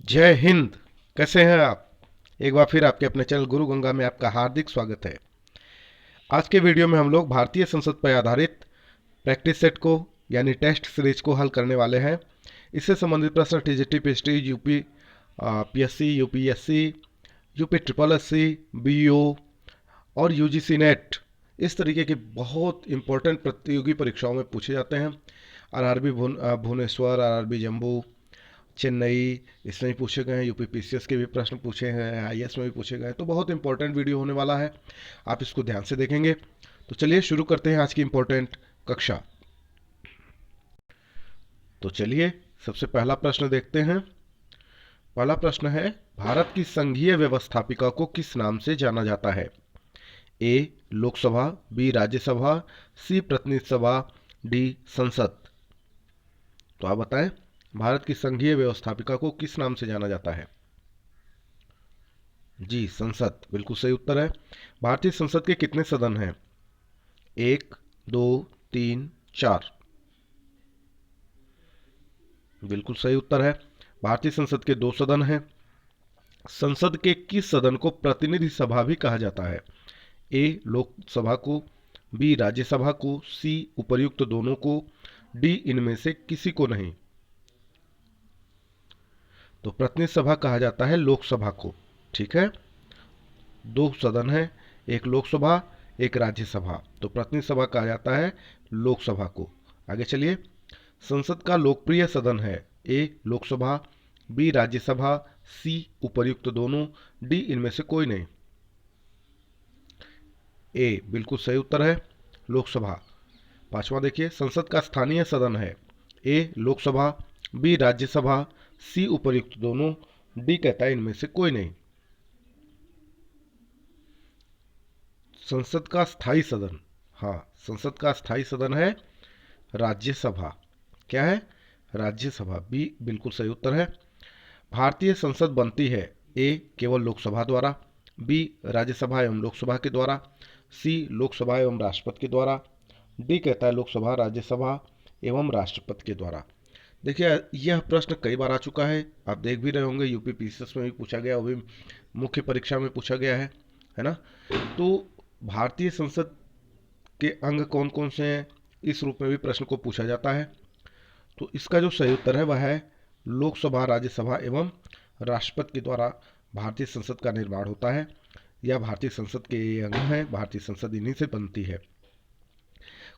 जय हिंद। कैसे हैं आप? एक बार फिर आपके अपने चैनल गुरु गंगा में आपका हार्दिक स्वागत है। आज के वीडियो में हम लोग भारतीय संसद पर आधारित प्रैक्टिस सेट को यानी टेस्ट सीरीज को हल करने वाले हैं। इससे संबंधित प्रश्न TGT, PST, UP PSC, UPSC, UP triple SC, BEO और यूजीसी नेट, इस तरीके के बहुत इंपॉर्टेंट प्रतियोगी परीक्षाओं में पूछे जाते हैं। आरआरबी भुवनेश्वर, आरआरबी जम्मू, चेन्नई, इसमें भी पूछे गए हैं। यूपी पीसीएस के भी प्रश्न पूछे हैं, आईएएस में भी पूछे गए हैं। तो बहुत इंपॉर्टेंट वीडियो होने वाला है, आप इसको ध्यान से देखेंगे। तो चलिए शुरू करते हैं आज की इंपॉर्टेंट कक्षा। तो चलिए सबसे पहला प्रश्न देखते हैं। पहला प्रश्न है, भारत की संघीय व्यवस्थापिका को किस नाम से जाना जाता है? ए लोकसभा, बी राज्यसभा, सी प्रतिनिधि सभा, डी संसद। तो आप बताएं, भारत की संघीय व्यवस्थापिका को किस नाम से जाना जाता है? जी संसद, बिल्कुल सही उत्तर है। भारतीय संसद के कितने सदन हैं? 1, 2, 3, 4। बिल्कुल सही उत्तर है। भारतीय संसद के 2 सदन हैं। संसद के किस सदन को प्रतिनिधि सभा भी कहा जाता है? ए लोकसभा को, बी राज्यसभा को, सी उपर्युक्त दोनों को, डी इनमें से किसी को नहीं। तो प्रतिनिधि सभा कहा जाता है लोकसभा को। ठीक है, 2 सदन है, एक लोकसभा एक राज्यसभा, तो प्रतिनिधि सभा कहा जाता है लोकसभा को। आगे चलिए। संसद का लोकप्रिय सदन है? ए लोकसभा, बी राज्यसभा, सी उपर्युक्त दोनों, डी इनमें से कोई नहीं। ए बिल्कुल सही उत्तर है, लोकसभा। पांचवा देखिए, संसद का स्थानीय सदन है? ए लोकसभा, बी राज्यसभा, सी उपर्युक्त दोनों, डी कहता है इनमें से कोई नहीं। संसद का स्थायी सदन, हाँ संसद का स्थायी सदन है राज्यसभा। क्या है? राज्यसभा। बी बिल्कुल सही उत्तर है। भारतीय संसद बनती है? ए केवल लोकसभा द्वारा, बी राज्यसभा एवं लोकसभा के द्वारा, सी लोकसभा एवं राष्ट्रपति के द्वारा, डी कहता है लोकसभा, राज्यसभा एवं राष्ट्रपति के द्वारा। देखिए यह प्रश्न कई बार आ चुका है, आप देख भी रहे होंगे, यूपी पीसीएस में भी पूछा गया, वो भी मुख्य परीक्षा में पूछा गया है ना। तो भारतीय संसद के अंग कौन कौन से हैं, इस रूप में भी प्रश्न को पूछा जाता है। तो इसका जो सही उत्तर है वह है लोकसभा, राज्यसभा एवं राष्ट्रपति के द्वारा भारतीय संसद का निर्माण होता है। यह भारतीय संसद के अंग हैं, भारतीय संसद इन्हीं से बनती है।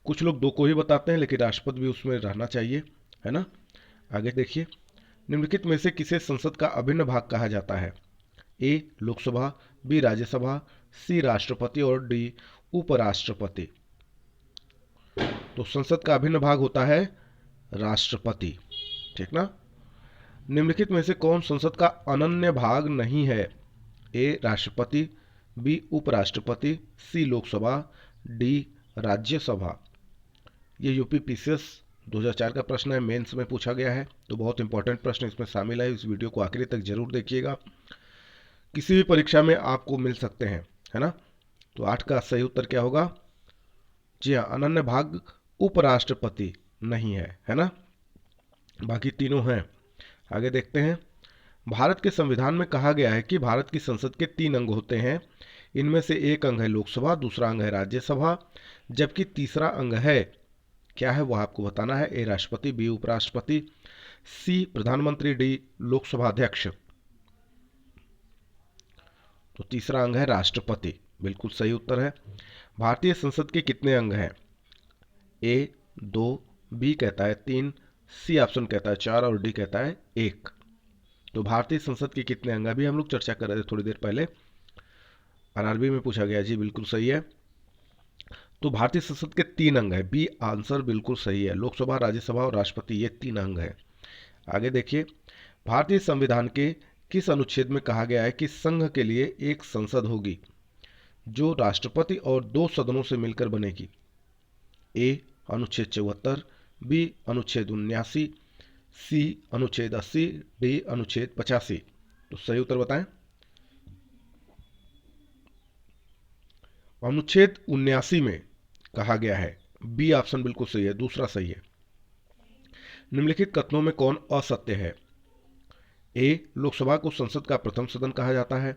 कुछ लोग 2 को ही बताते हैं, लेकिन राष्ट्रपति भी उसमें रहना चाहिए, है ना। आगे देखिए, निम्नलिखित में से किसे संसद का अभिन्न भाग कहा जाता है? ए लोकसभा, बी राज्यसभा, सी राष्ट्रपति और डी उपराष्ट्रपति। तो संसद का अभिन्न भाग होता है राष्ट्रपति, ठीक ना। निम्नलिखित में से कौन संसद का अनन्य भाग नहीं है? ए राष्ट्रपति, बी उपराष्ट्रपति, सी लोकसभा, डी राज्यसभा। ये यूपी पीसीएस 2004 का प्रश्न है, मेंस में पूछा गया है, तो बहुत इंपॉर्टेंट प्रश्न इसमें शामिल है। इस वीडियो को आखिरी तक जरूर देखिएगा, किसी भी परीक्षा में आपको मिल सकते हैं, है ना। तो 8 का सही उत्तर क्या होगा? जी हाँ, अनन्य भाग उपराष्ट्रपति नहीं है ना, बाकी तीनों हैं। आगे देखते हैं। भारत के संविधान में कहा गया है कि भारत की संसद के 3 अंग होते हैं। इनमें से एक अंग है लोकसभा, दूसरा अंग है राज्यसभा, जबकि तीसरा अंग है, क्या है वह आपको बताना है। ए राष्ट्रपति, बी उपराष्ट्रपति, सी प्रधानमंत्री, डी लोकसभा अध्यक्ष। तो तीसरा अंग है राष्ट्रपति, बिल्कुल सही उत्तर है। भारतीय संसद के कितने अंग हैं? ए 2, बी कहता है 3, सी ऑप्शन कहता है 4 और डी कहता है 1। तो भारतीय संसद के कितने अंग, अभी हम लोग चर्चा कर रहे थे थोड़ी देर पहले, आरआरबी में पूछा गया। जी बिल्कुल सही है। तो भारतीय संसद के 3 अंग है, बी आंसर बिल्कुल सही है। लोकसभा, राज्यसभा और राष्ट्रपति, ये 3 अंग है। आगे देखिए, भारतीय संविधान के किस अनुच्छेद में कहा गया है कि संघ के लिए एक संसद होगी जो राष्ट्रपति और 2 सदनों से मिलकर बनेगी? ए अनुच्छेद 74, बी अनुच्छेद 79, सी अनुच्छेद 80, डी अनुच्छेद 85। तो सही उत्तर बताएं। अनुच्छेद 79 में कहा गया है, बी ऑप्शन बिल्कुल सही है, दूसरा सही है। निम्नलिखित कथनों में कौन असत्य है? ए लोकसभा को संसद का प्रथम सदन कहा जाता है,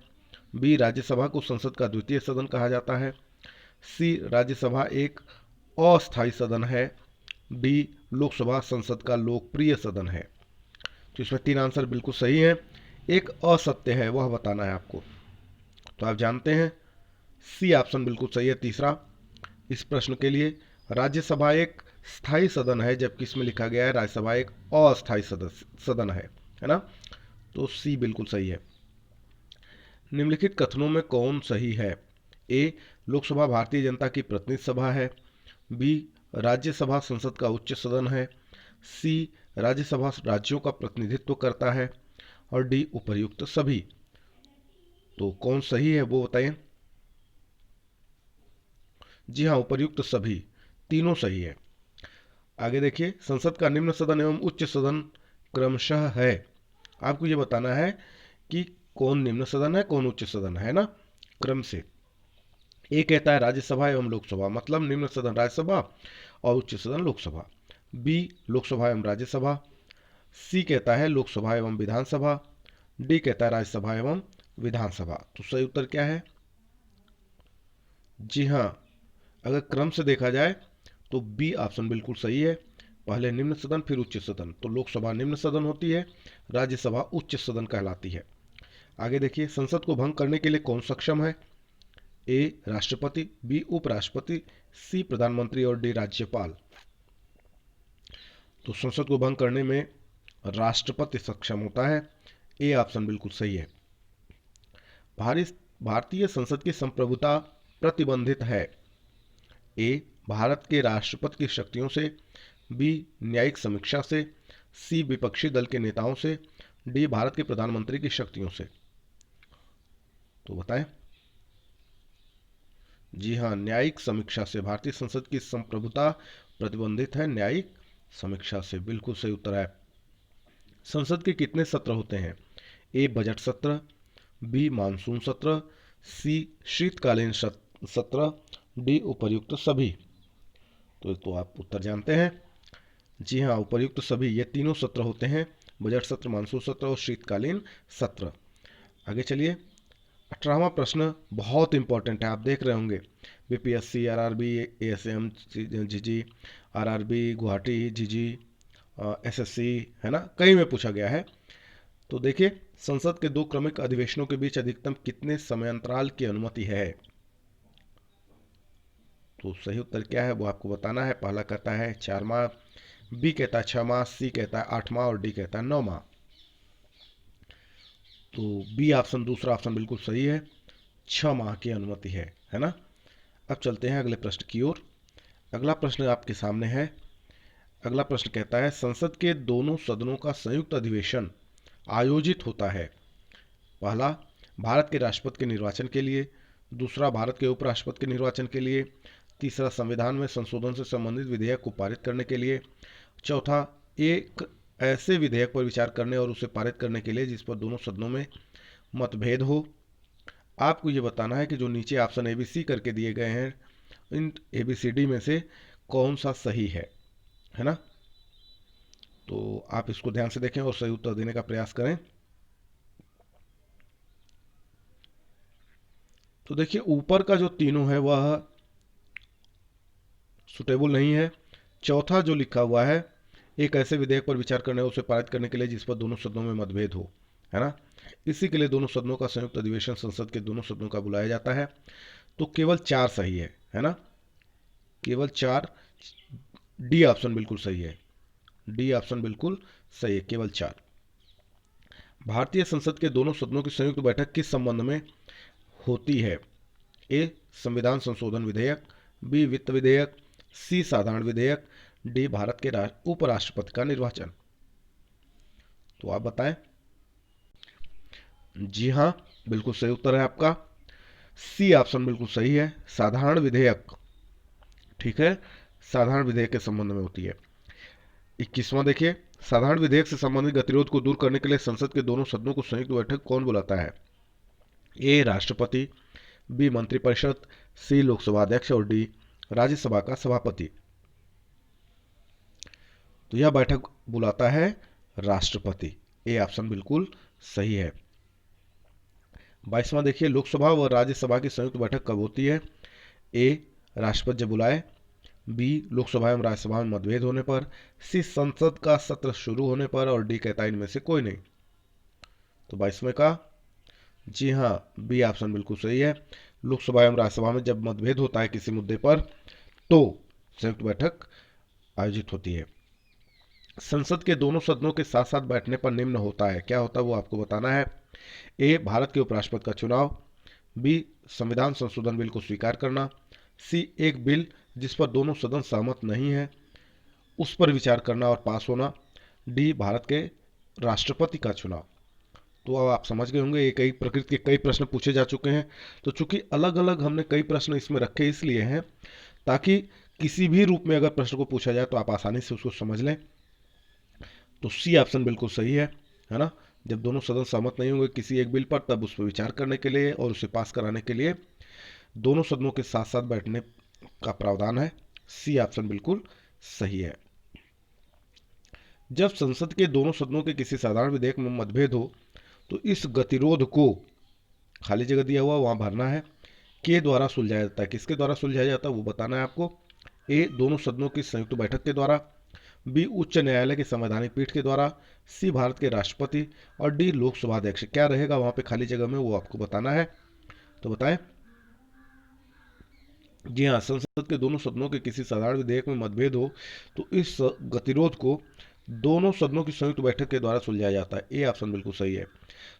बी राज्यसभा को संसद का द्वितीय सदन कहा जाता है, सी राज्यसभा एक अस्थायी सदन है, डी लोकसभा संसद का लोकप्रिय सदन है। तो इसमें तीन आंसर बिल्कुल सही है, एक असत्य है वह बताना है आपको। तो आप जानते हैं सी ऑप्शन बिल्कुल सही है तीसरा इस प्रश्न के लिए। राज्यसभा एक स्थायी सदन है, जबकि इसमें लिखा गया है राज्यसभा एक अस्थायी सदन है ना। तो सी बिल्कुल सही है। निम्नलिखित कथनों में कौन सही है? ए लोकसभा भारतीय जनता की प्रतिनिधि सभा है, बी राज्यसभा संसद का उच्च सदन है, सी राज्यसभा राज्यों का प्रतिनिधित्व करता है, और डी उपर्युक्त सभी। तो कौन सही है वो बताएं। जी हाँ, उपर्युक्त सभी, तीनों सही है। आगे देखिए, संसद का निम्न सदन एवं उच्च सदन क्रमशः है। आपको ये बताना है कि कौन निम्न सदन है कौन उच्च सदन है ना, क्रम से। ए कहता है राज्यसभा एवं लोकसभा, मतलब निम्न सदन राज्यसभा और उच्च सदन लोकसभा। बी लोकसभा एवं राज्यसभा। सी कहता है लोकसभा एवं विधानसभा। डी कहता है राज्यसभा एवं विधानसभा। तो सही उत्तर क्या है? जी हाँ, अगर क्रम से देखा जाए तो बी ऑप्शन बिल्कुल सही है, पहले निम्न सदन फिर उच्च सदन। तो लोकसभा निम्न सदन होती है, राज्यसभा उच्च सदन कहलाती है। आगे देखिए, संसद को भंग करने के लिए कौन सक्षम है? ए राष्ट्रपति, बी उपराष्ट्रपति, सी प्रधानमंत्री और डी राज्यपाल। तो संसद को भंग करने में राष्ट्रपति सक्षम होता है, ए ऑप्शन बिल्कुल सही है। भारतीय संसद की संप्रभुता प्रतिबंधित है। ए भारत के राष्ट्रपति की शक्तियों से, बी न्यायिक समीक्षा से, सी विपक्षी दल के नेताओं से, डी भारत के प्रधानमंत्री की शक्तियों से। तो बताएं। जी हाँ, न्यायिक समीक्षा से भारतीय संसद की संप्रभुता प्रतिबंधित है, न्यायिक समीक्षा से, बिल्कुल सही उत्तर है। संसद के कितने सत्र होते हैं? ए बजट सत्र, बी मानसून सत्र, सी शीतकालीन सत्र, डी उपर्युक्त सभी। तो आप उत्तर जानते हैं। जी हाँ, उपर्युक्त सभी, ये तीनों सत्र होते हैं, बजट सत्र, मानसून सत्र और शीतकालीन सत्र। आगे चलिए, 18वां प्रश्न बहुत इंपॉर्टेंट है, आप देख रहे होंगे बीपीएससी, आरआरबी, एएसएम, जीजी, आरआरबी, गुवाहाटी, जीजी, एसएससी, है ना, कई में पूछा गया है। तो देखिए, संसद के दो क्रमिक अधिवेशनों के बीच अधिकतम कितने समयांतराल की अनुमति है? तो सही उत्तर क्या है वो आपको बताना है। पहला कहता है 4 माह, बी कहता है 6 माह, सी कहता है 8 माह और डी कहता है 9 माह। तो बी ऑप्शन, दूसरा ऑप्शन बिल्कुल सही है, 6 माह की अनुमति है ना। अब चलते हैं अगले प्रश्न की ओर। अगला प्रश्न आपके सामने है। अगला प्रश्न कहता है, संसद के दोनों सदनों का संयुक्त अधिवेशन आयोजित होता है। पहला भारत के राष्ट्रपति के निर्वाचन के लिए, दूसरा भारत के उपराष्ट्रपति के निर्वाचन के लिए, तीसरा संविधान में संशोधन से संबंधित विधेयक को पारित करने के लिए, चौथा एक ऐसे विधेयक पर विचार करने और उसे पारित करने के लिए जिस पर दोनों सदनों में मतभेद हो। आपको ये बताना है कि जो नीचे ऑप्शन ABC करके दिए गए हैं, इन ABCD में से कौन सा सही है ना। तो आप इसको ध्यान से देखें और सही उत्तर देने का प्रयास करें। तो देखिए, ऊपर का जो तीनों है वह सुटेबल नहीं है। चौथा जो लिखा हुआ है, एक ऐसे विधेयक पर विचार करने और उसे पारित करने के लिए जिस पर दोनों सदनों में मतभेद हो, है ना, इसी के लिए दोनों सदनों का संयुक्त अधिवेशन संसद के दोनों सदनों का बुलाया जाता है। तो केवल 4 सही है ना, केवल 4। डी ऑप्शन बिल्कुल सही है, डी ऑप्शन बिल्कुल सही है, केवल 4। भारतीय संसद के दोनों सदनों की संयुक्त बैठक किस संबंध में होती है? ए संविधान संशोधन विधेयक, बी वित्त विधेयक, सी साधारण विधेयक, डी भारत के उपराष्ट्रपति का निर्वाचन। तो आप बताएं। जी हाँ, बिल्कुल सही उत्तर है आपका, सी ऑप्शन बिल्कुल सही है, साधारण विधेयक। ठीक है, साधारण विधेयक के संबंध में होती है। 21वां देखिए, साधारण विधेयक से संबंधित गतिरोध को दूर करने के लिए संसद के दोनों सदनों को संयुक्त बैठक कौन बुलाता है? ए राष्ट्रपति, बी मंत्रिपरिषद, सी लोकसभा अध्यक्ष और डी राज्यसभा का सभापति। तो यह बैठक बुलाता है राष्ट्रपति, ए ऑप्शन बिल्कुल सही है। 22वां देखिए, लोकसभा व राज्यसभा की संयुक्त बैठक कब होती है? ए राष्ट्रपति जब बुलाए, बी लोकसभा एवं राज्यसभा में मतभेद होने पर, सी संसद का सत्र शुरू होने पर, और डी कहता है इनमें से कोई नहीं। तो 22वें का जी हाँ, बी ऑप्शन बिल्कुल सही है। लोकसभा एवं राज्यसभा में जब मतभेद होता है किसी मुद्दे पर तो संयुक्त बैठक आयोजित होती है। संसद के दोनों सदनों के साथ साथ बैठने पर निम्न होता है, क्या होता है वो आपको बताना है। ए भारत के उपराष्ट्रपति का चुनाव, बी संविधान संशोधन बिल को स्वीकार करना, सी एक बिल जिस पर दोनों सदन सहमत नहीं है उस पर विचार करना और पास होना, डी भारत के राष्ट्रपति का चुनाव। तो अब आप समझ गए होंगे, ये कई प्रकृति के कई प्रश्न पूछे जा चुके हैं। तो चूंकि अलग अलग हमने कई प्रश्न इसमें रखे इसलिए हैं ताकि किसी भी रूप में अगर प्रश्न को पूछा जाए तो आप आसानी से उसको समझ लें। तो सी ऑप्शन बिल्कुल सही है ना। जब दोनों सदन सहमत नहीं होंगे किसी एक बिल पर तब उस पर विचार करने के लिए और उसे पास कराने के लिए दोनों सदनों के साथ साथ बैठने का प्रावधान है। सी ऑप्शन बिल्कुल सही है। जब संसद के दोनों सदनों के किसी साधारण विधेयक में मतभेद हो तो इस गतिरोध को, खाली जगह दिया हुआ वहां भरना है, के द्वारा सुलझाया जाता है। किसके द्वारा सुलझाया जाता है वो बताना है आपको। ए दोनों सदनों की संयुक्त बैठक के द्वारा, बी उच्च न्यायालय की संवैधानिक पीठ के द्वारा, सी भारत के राष्ट्रपति, और डी लोकसभा अध्यक्ष। क्या रहेगा वहां पे खाली जगह में वो आपको बताना है। तो बताएं। जी हाँ, संसद के दोनों सदनों के किसी साधारण विधेयक में मतभेद हो तो इस गतिरोध को दोनों सदनों की संयुक्त बैठक के द्वारा सुलझाया जाता है। ए ऑप्शन बिल्कुल सही है।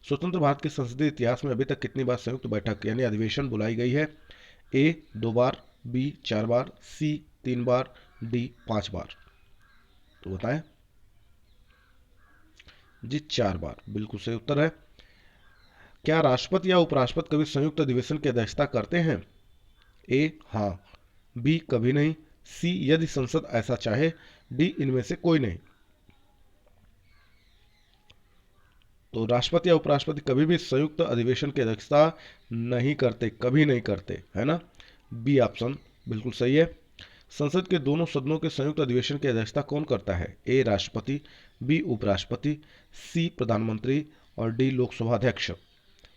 स्वतंत्र भारत के संसदीय इतिहास में अभी तक कितनी बार संयुक्त बैठक यानी अधिवेशन बुलाई गई है? ए 2 बार, बी 4 बार, सी 3 बार, डी 5 बार। तो बताएं। जी 4 बार बिल्कुल सही उत्तर है। क्या राष्ट्रपति या उपराष्ट्रपति कभी संयुक्त अधिवेशन की अध्यक्षता करते हैं? ए हाँ, बी कभी नहीं, सी यदि संसद ऐसा चाहे, डी इनमें से कोई नहीं। तो राष्ट्रपति या उपराष्ट्रपति कभी भी संयुक्त अधिवेशन की अध्यक्षता नहीं करते, कभी नहीं करते, है ना। बी ऑप्शन बिल्कुल सही है। संसद के दोनों सदनों के संयुक्त अधिवेशन की अध्यक्षता कौन करता है? ए राष्ट्रपति, बी उपराष्ट्रपति, सी प्रधानमंत्री, और डी लोकसभा अध्यक्ष।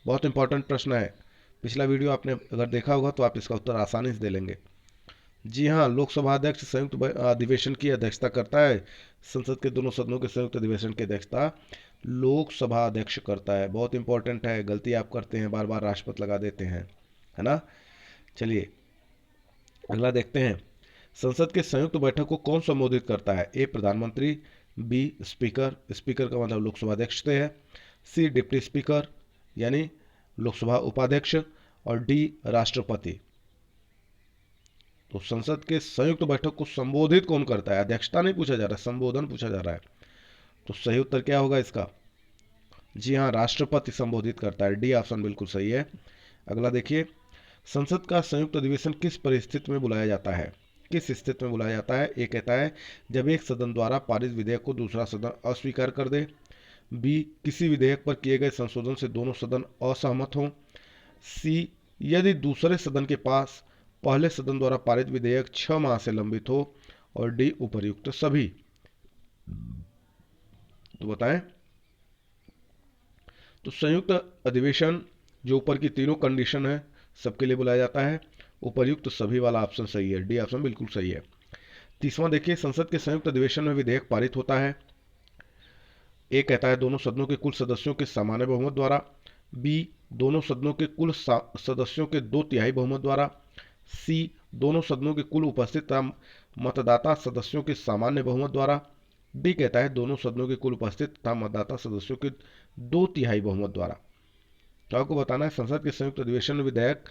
बहुत इंपॉर्टेंट प्रश्न है। पिछला वीडियो आपने अगर देखा होगा तो आप इसका उत्तर आसानी से दे लेंगे। जी हाँ, लोकसभा अध्यक्ष संयुक्त अधिवेशन की अध्यक्षता करता है। संसद के दोनों सदनों के संयुक्त अधिवेशन की अध्यक्षता लोकसभा अध्यक्ष करता है। बहुत इंपॉर्टेंट है, गलती आप करते हैं, बार बार राष्ट्रपति लगा देते हैं, है ना। चलिए अगला देखते हैं। संसद के संयुक्त बैठक को कौन संबोधित करता है? ए प्रधानमंत्री, बी स्पीकर, स्पीकर का मतलब लोकसभा अध्यक्ष से है, सी डिप्टी स्पीकर यानी लोकसभा उपाध्यक्ष, और डी राष्ट्रपति। तो संसद के संयुक्त बैठक को संबोधित कौन करता है? अध्यक्षता नहीं पूछा जा रहा है, संबोधन पूछा जा रहा है। तो सही उत्तर क्या होगा इसका? जी हाँ, राष्ट्रपति संबोधित करता है। डी ऑप्शन बिल्कुल सही है। अगला देखिए, संसद का संयुक्त अधिवेशन किस परिस्थिति में बुलाया जाता है? किस स्थिति में बुलाया जाता है? ए कहता है जब एक सदन द्वारा पारित विधेयक को दूसरा सदन अस्वीकार कर दे, बी किसी विधेयक पर किए गए संशोधन से दोनों सदन असहमत हों, सी यदि दूसरे सदन के पास पहले सदन द्वारा पारित विधेयक 6 माह से लंबित हो, और डी उपर्युक्त सभी। तो बताएं। तो संयुक्त अधिवेशन जो ऊपर की तीनों कंडीशन है सबके लिए बुलाया जाता है। उपर्युक्त सभी वाला ऑप्शन सही है, डी ऑप्शन बिल्कुल सही है। 30वां देखिए, संसद के संयुक्त अधिवेशन में विधेयक पारित होता है। ए कहता है दोनों सदनों के कुल सदस्यों के सामान्य बहुमत द्वारा, बी दोनों सदनों के कुल सदस्यों के 2/3 बहुमत द्वारा, सी दोनों सदनों के कुल उपस्थित मतदाता सदस्यों के सामान्य बहुमत द्वारा, डी कहता है दोनों सदनों के कुल उपस्थित मतदाता सदस्यों के 2/3 बहुमत द्वारा। तो आपको बताना है संसद के संयुक्त अधिवेशन में विधेयक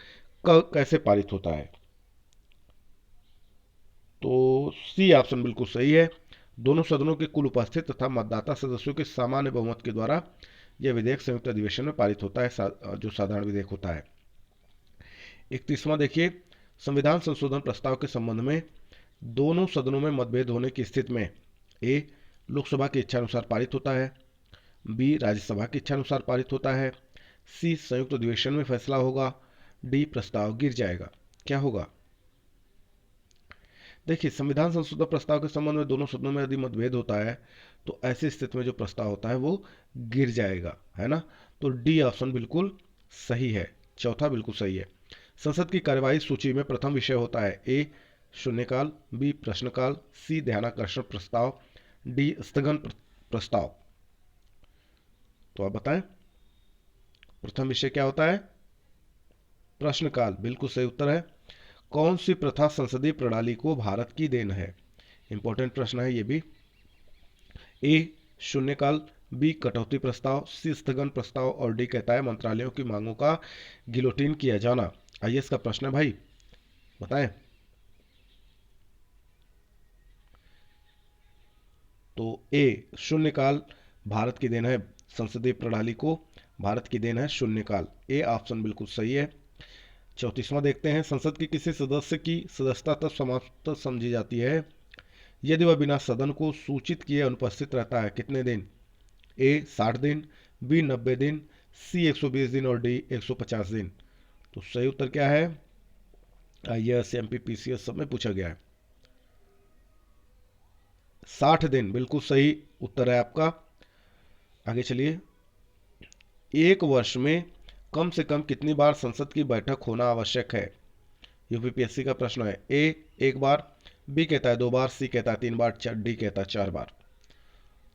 कैसे पारित होता है। तो सी ऑप्शन बिल्कुल सही है। दोनों सदनों के कुल उपस्थित तथा मतदाता सदस्यों के सामान्य बहुमत के द्वारा यह विधेयक संयुक्त अधिवेशन में पारित होता है, जो साधारण विधेयक होता है। 31वां देखिए, संविधान संशोधन प्रस्ताव के संबंध में दोनों सदनों में मतभेद होने की स्थिति में ए लोकसभा की इच्छा अनुसार पारित होता है, बी राज्यसभा की इच्छा अनुसार पारित होता है, सी संयुक्त अधिवेशन में फैसला होगा, डी प्रस्ताव गिर जाएगा। क्या होगा? देखिए, संविधान संशोधन प्रस्ताव के संबंध में दोनों सदनों में यदि मतभेद होता है तो ऐसी स्थिति में जो प्रस्ताव होता है वो गिर जाएगा, है ना। तो डी ऑप्शन बिल्कुल सही है, चौथा बिल्कुल सही है। संसद की कार्यवाही सूची में प्रथम विषय होता है ए शून्यकाल, बी प्रश्नकाल, सी ध्यानाकर्षण प्रस्ताव, डी स्थगन प्रस्ताव। तो आप बताएं, प्रथम विषय क्या होता है? प्रश्नकाल, बिल्कुल सही उत्तर है। कौन सी प्रथा संसदीय प्रणाली को भारत की देन है? इंपॉर्टेंट प्रश्न है ये भी। ए शून्यकाल, बी कटौती प्रस्ताव, सी स्थगन प्रस्ताव और डी कहता है मंत्रालयों की मांगों का गिलोटिन किया जाना। आईएएस का प्रश्न है भाई, बताएं। तो ए शून्यकाल भारत की देन है, संसदीय प्रणाली को भारत की देन है शून्यकाल। ए ऑप्शन बिल्कुल सही है। 34वां देखते हैं, संसद के किसी सदस्य की सदस्यता तब समाप्त समझी जाती है यदि वह बिना सदन को सूचित किए अनुपस्थित रहता है। कितने दिन? ए 60 दिन, बी 90 दिन, सी 120 दिन और डी 150 दिन। तो सही उत्तर क्या है? आईएएस एमपी पीसीएस सब में पूछा गया है। 60 दिन बिल्कुल सही उत्तर है आपका। आगे चलिए, एक वर्ष में कम से कम कितनी बार संसद की बैठक होना आवश्यक है? यूपीपीएससी का प्रश्न है। ए एक बार, बी कहता है 2 बार, सी कहता है 3 बार, डी कहता है 4 बार।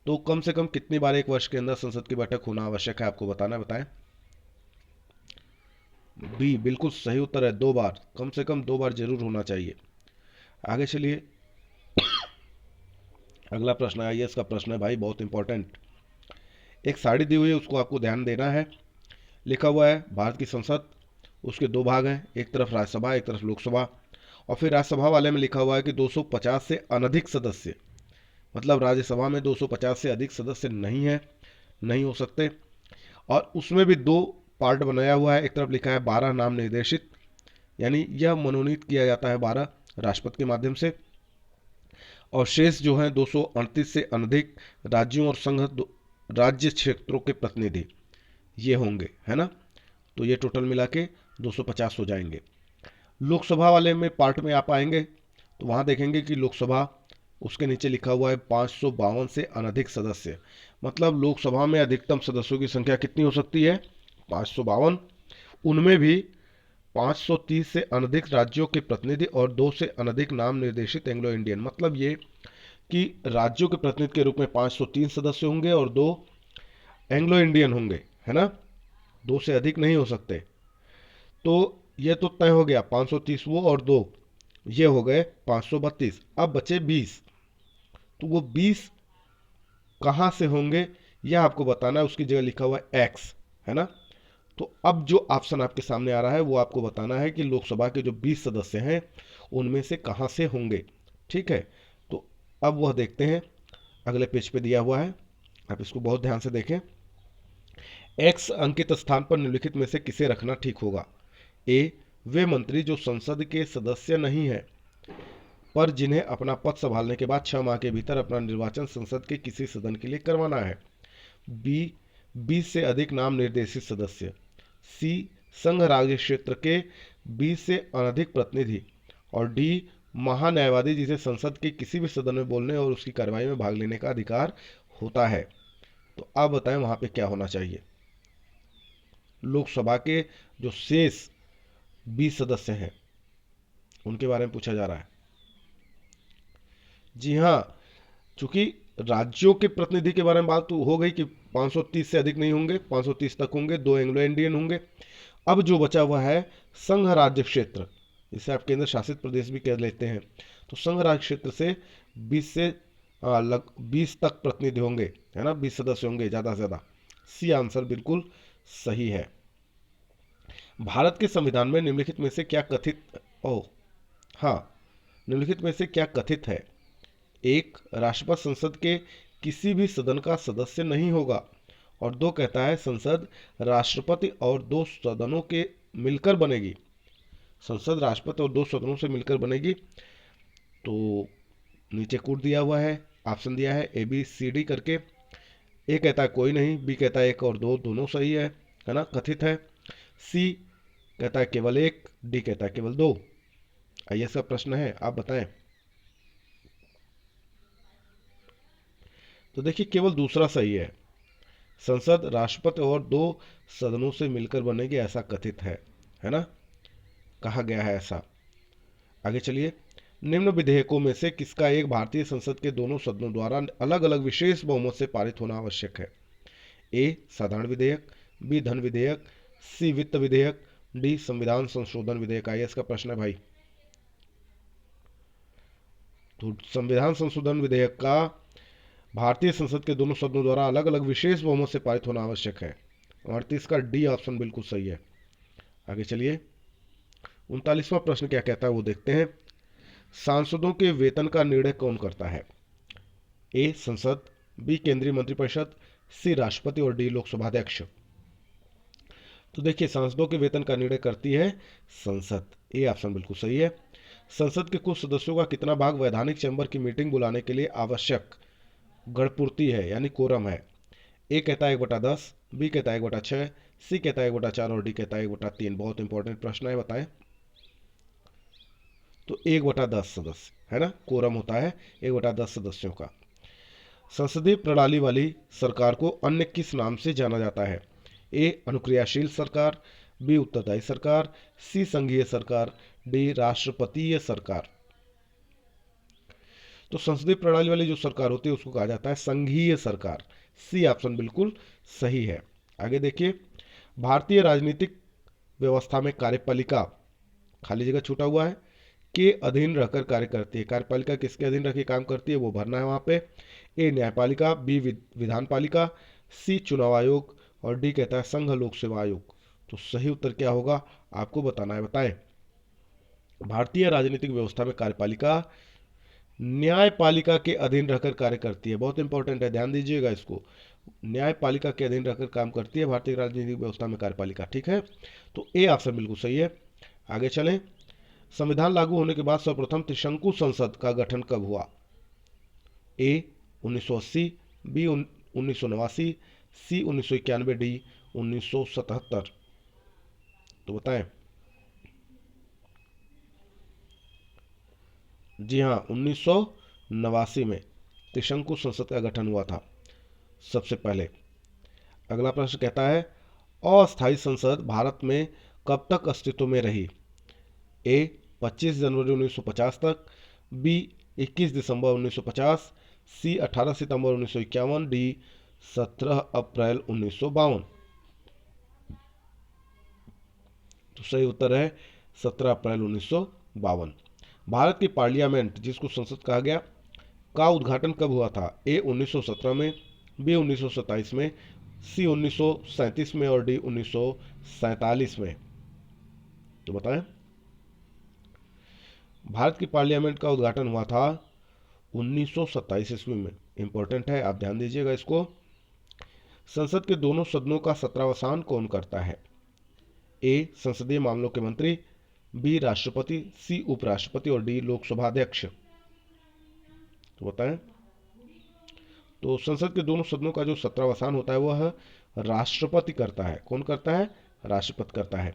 तो कम से कम कितनी बार एक वर्ष के अंदर संसद की बैठक होना आवश्यक है आपको बताना है, बताएं। बी बिल्कुल सही उत्तर है, 2 बार, कम से कम 2 बार जरूर होना चाहिए। आगे चलिए, अगला प्रश्न है, आईएएस का प्रश्न है भाई, बहुत इंपॉर्टेंट। एक साड़ी दी हुई है, उसको आपको ध्यान देना है। लिखा हुआ है भारत की संसद, उसके 2 भाग हैं, एक तरफ राज्यसभा एक तरफ लोकसभा। और फिर राज्यसभा वाले में लिखा हुआ है कि 250 से अनधिक सदस्य, मतलब राज्यसभा में 250 से अधिक सदस्य नहीं है, नहीं हो सकते। और उसमें भी 2 पार्ट बनाया हुआ है, एक तरफ लिखा है 12 नाम निर्देशित, यानी यह मनोनीत किया जाता है 12 राष्ट्रपति के माध्यम से। और शेष जो है 238 से अनधिक राज्यों और संघ राज्य क्षेत्रों के प्रतिनिधि ये होंगे, है ना। तो ये टोटल मिला के 250 हो जाएंगे। लोकसभा वाले में पार्ट में आप आएंगे तो वहाँ देखेंगे कि लोकसभा, उसके नीचे लिखा हुआ है 552 से अनधिक सदस्य, मतलब लोकसभा में अधिकतम सदस्यों की संख्या कितनी हो सकती है? 552। उनमें भी 530 से अनधिक राज्यों के प्रतिनिधि और 2 से अनधिक नाम निर्देशित एंग्लो इंडियन, मतलब ये कि राज्यों के प्रतिनिधि के रूप में 503 सदस्य होंगे और 2 एंग्लो इंडियन होंगे, है ना। 2 से अधिक नहीं हो सकते। तो ये तो तय हो गया, 530 वो और 2 ये हो गए 532। अब बचे 20। तो वो 20 कहाँ से होंगे यह आपको बताना है, उसकी जगह लिखा हुआ है एक्स, है ना। तो अब जो ऑप्शन आपके सामने आ रहा है वो आपको बताना है कि लोकसभा के जो 20 सदस्य हैं उनमें से कहाँ से होंगे, ठीक है। तो अब वह देखते हैं, अगले पेज पे दिया हुआ है, आप इसको बहुत ध्यान से देखें। एक्स अंकित स्थान पर निम्नलिखित में से किसे रखना ठीक होगा? ए वे मंत्री जो संसद के सदस्य नहीं है पर जिन्हें अपना पद संभालने के बाद 6 माह के भीतर अपना निर्वाचन संसद के किसी सदन के लिए करवाना है। बी 20 से अधिक नाम निर्देशित सदस्य। सी संघ राज्य क्षेत्र के 20 से अनधिक प्रतिनिधि। और डी महान्यायवादी जिसे संसद के किसी भी सदन में बोलने और उसकी कार्रवाई में भाग लेने का अधिकार होता है। तो आप बताएं वहां पे क्या होना चाहिए? लोकसभा के जो शेष 20 सदस्य हैं उनके बारे में पूछा जा रहा है। जी हाँ, चूंकि राज्यों के प्रतिनिधि के बारे में बात तो हो गई कि 530 से अधिक नहीं होंगे, 530 तक होंगे, 2 एंग्लो इंडियन होंगे। अब जो बचा हुआ है संघ राज्य क्षेत्र, इसे आप केंद्र शासित प्रदेश भी कह लेते हैं। तो संघ राज्य क्षेत्र से 20 से 20 तक प्रतिनिधि होंगे, है ना, 20 सदस्य होंगे ज़्यादा से ज़्यादा। सी आंसर बिल्कुल सही है। भारत के संविधान में निम्नलिखित में से क्या कथित, ओ हाँ, निम्नलिखित में से क्या कथित है? एक, राष्ट्रपति संसद के किसी भी सदन का सदस्य नहीं होगा। और 2 कहता है संसद राष्ट्रपति और 2 सदनों के मिलकर बनेगी। संसद राष्ट्रपति और 2 सदनों से मिलकर बनेगी। तो नीचे कोड दिया हुआ है, ऑप्शन दिया है ए बी सी डी करके। ए कहता है कोई नहीं, बी कहता है 1 और 2 दोनों सही है ना, कथित है। सी कहता है केवल 1, डी कहता है केवल 2। आइए सब प्रश्न है, आप बताएं। तो देखिए केवल दूसरा सही है। संसद राष्ट्रपति और दो सदनों से मिलकर बनेगी, ऐसा कथित है ना, कहा गया है ऐसा। आगे चलिए। निम्न विधेयकों में से किसका एक भारतीय संसद के दोनों सदनों द्वारा अलग अलग विशेष बहुमत से पारित होना आवश्यक है? ए साधारण विधेयक, बी धन विधेयक, सी वित्त विधेयक, डी संविधान संशोधन विधेयक। आइए इसका प्रश्न है भाई। तो संविधान संशोधन विधेयक का भारतीय संसद के दोनों सदनों द्वारा अलग अलग विशेष बहुमत से पारित होना आवश्यक है। 38 का डी ऑप्शन बिल्कुल सही है। आगे चलिए। 39वां प्रश्न क्या कहता है वो देखते हैं। सांसदों के वेतन का निर्णय कौन करता है? ए संसद, बी केंद्रीय मंत्रिपरिषद, सी राष्ट्रपति और डी लोकसभा अध्यक्ष। तो देखिए सांसदों के वेतन का निर्णय करती है संसद। ए ऑप्शन बिल्कुल सही है। संसद के कुल सदस्यों का कितना भाग वैधानिक चैम्बर की मीटिंग बुलाने के लिए आवश्यक गणपूर्ति है यानी कोरम है? ए कहता है 1/10, बी कहता है 1/6, सी कहता है 1/4 और डी कहता है 1/3। बहुत इंपॉर्टेंट प्रश्न है, बताएं। तो 1/10 सदस्य है ना, कोरम होता है 1/10 सदस्यों का। संसदीय प्रणाली वाली सरकार को अन्य किस नाम से जाना जाता है? ए अनुक्रियाशील सरकार, बी उत्तरदायी सरकार, सी संघीय सरकार, डी राष्ट्रपतीय सरकार। तो संसदीय प्रणाली वाली जो सरकार होती है उसको कहा जाता है संघीय सरकार। सी ऑप्शन बिल्कुल सही है। आगे देखिए। भारतीय राजनीतिक व्यवस्था में कार्यपालिका, खाली जगह छूटा हुआ है, के अधीन रहकर कार्य करती है। कार्यपालिका किसके अधीन रह के काम करती है वो भरना है वहां पे। ए न्यायपालिका, बी विधान पालिका, सी चुनाव आयोग और डी कहता है संघ लोक सेवा आयोग। तो सही उत्तर क्या होगा आपको बताना है, बताएं। भारतीय राजनीतिक व्यवस्था में कार्यपालिका न्यायपालिका के अधीन रहकर कार्य करती है। बहुत इंपॉर्टेंट है, ध्यान दीजिएगा इसको। न्यायपालिका के अधीन रहकर काम करती है भारतीय राजनीतिक व्यवस्था में कार्यपालिका, ठीक है। तो ए ऑप्शन बिल्कुल सही है। आगे चलें। संविधान लागू होने के बाद सर्वप्रथम त्रिशंकु संसद का गठन कब हुआ? ए 1980, बी 1989, सी 1991, डी 1977। तो बताएं। जी हाँ, 1989 में त्रिशंकु संसद का गठन हुआ था सबसे पहले। अगला प्रश्न कहता है अस्थायी संसद भारत में कब तक अस्तित्व में रही? ए 25 जनवरी 1950 तक, बी 21 दिसंबर 1950, सी 18 सितंबर 1951, डी 17 अप्रैल 1952। तो सही उत्तर है 17 अप्रैल 1952। भारत की पार्लियामेंट जिसको संसद कहा गया का उद्घाटन कब हुआ था? ए 1917 में, बी 1927 में, सी 1937 में और डी 1947 में। तो बताएं। भारत की पार्लियामेंट का उद्घाटन हुआ था 1927 ईस्वी में। इंपॉर्टेंट है, आप ध्यान दीजिएगा इसको। संसद के दोनों सदनों का सत्रावसान कौन करता है? ए संसदीय मामलों के मंत्री, बी राष्ट्रपति, सी उपराष्ट्रपति और डी लोकसभा अध्यक्ष। तो बताएं। तो संसद के दोनों सदनों का जो सत्रावसान होता है वह राष्ट्रपति करता है। कौन करता है? राष्ट्रपति करता है।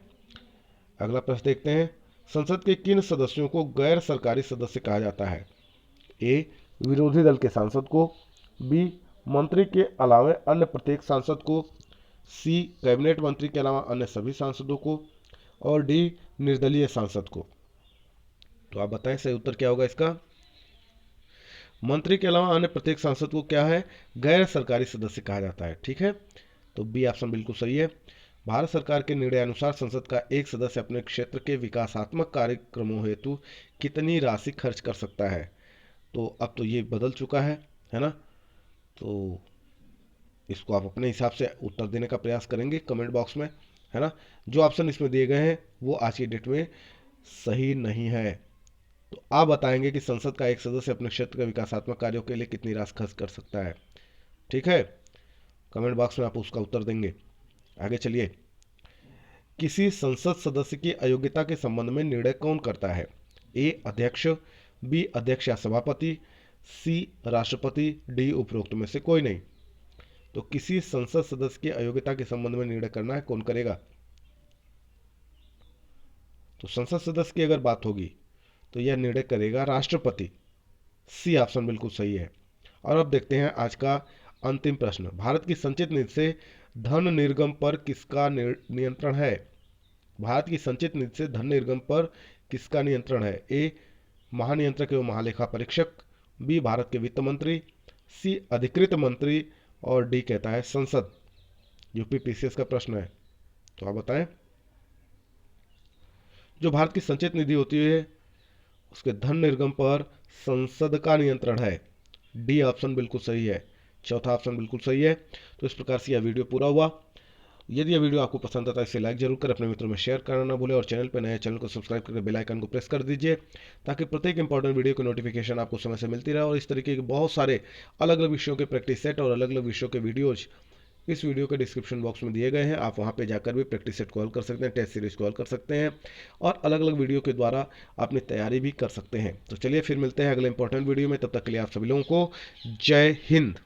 अगला प्रश्न देखते हैं। संसद के किन सदस्यों को गैर सरकारी सदस्य कहा जाता है? ए विरोधी दल के सांसद को, बी मंत्री के अलावा अन्य प्रत्येक सांसद को, सी कैबिनेट मंत्री के अलावा अन्य सभी सांसदों को और डी निर्दलीय सांसद को। तो आप बताएं सही उत्तर क्या होगा इसका। मंत्री के अलावा अन्य प्रत्येक सांसद को क्या है? गैर सरकारी सदस्य कहा जाता है, ठीक है। तो बी ऑप्शन बिल्कुल सही है। भारत सरकार के निर्णय अनुसार संसद का एक सदस्य अपने क्षेत्र के विकासात्मक कार्यक्रमों हेतु कितनी राशि खर्च कर सकता है? तो अब तो ये बदल चुका है ना। तो इसको आप अपने हिसाब से उत्तर देने का प्रयास करेंगे कमेंट बॉक्स में, है ना। जो ऑप्शन इसमें दिए गए हैं वो आज की डेट में सही नहीं है। तो आप बताएंगे कि संसद का एक सदस्य अपने क्षेत्र के विकासात्मक कार्यों के लिए कितनी राशि खर्च कर सकता है, ठीक है। कमेंट बॉक्स में आप उसका उत्तर देंगे। आगे चलिए। किसी संसद सदस्य की अयोग्यता के संबंध में निर्णय कौन करता है? ए अध्यक्ष, बी अध्यक्ष या सभापति, सी राष्ट्रपति, डी उपरोक्त में से कोई नहीं। तो किसी संसद सदस्य की अयोग्यता के संबंध में निर्णय करना है, कौन करेगा? तो संसद सदस्य की अगर बात होगी तो यह निर्णय करेगा राष्ट्रपति। सी ऑप्शन बिल्कुल सही है। और अब देखते हैं आज का अंतिम प्रश्न। भारत की संचित निधि से धन निर्गम पर किसका नियंत्रण है? भारत की संचित निधि से धन निर्गम पर किसका नियंत्रण है? ए महानियंत्रक एवं महालेखा परीक्षक, बी भारत के वित्त मंत्री, सी अधिकृत मंत्री और डी कहता है संसद। यूपीपीसीएस का प्रश्न है, तो आप बताएं। जो भारत की संचित निधि होती है उसके धन निर्गम पर संसद का नियंत्रण है। डी ऑप्शन बिल्कुल सही है, चौथा ऑप्शन बिल्कुल सही है। तो इस प्रकार से यह वीडियो पूरा हुआ। यदि यह वीडियो आपको पसंद आता है इसे लाइक जरूर करें, अपने मित्रों में शेयर करना ना भूलें और चैनल पर नए चैनल को सब्सक्राइब करके बेल आइकन को प्रेस कर दीजिए ताकि प्रत्येक इंपॉर्टेंट वीडियो की नोटिफिकेशन आपको समय से मिलती रहे। और इस तरीके के बहुत सारे अलग अलग विषयों के प्रैक्टिस सेट और अलग अलग विषयों के वीडियोज इस वीडियो के डिस्क्रिप्शन बॉक्स में दिए गए हैं। आप वहां पे जाकर भी प्रैक्टिस सेट कॉल कर सकते हैं, टेस्ट सीरीज कॉल कर सकते हैं और अलग अलग वीडियो के द्वारा अपनी तैयारी भी कर सकते हैं। तो चलिए फिर मिलते हैं अगले इंपॉर्टेंट वीडियो में, तब तक के लिए आप सभी लोगों को जय हिंद।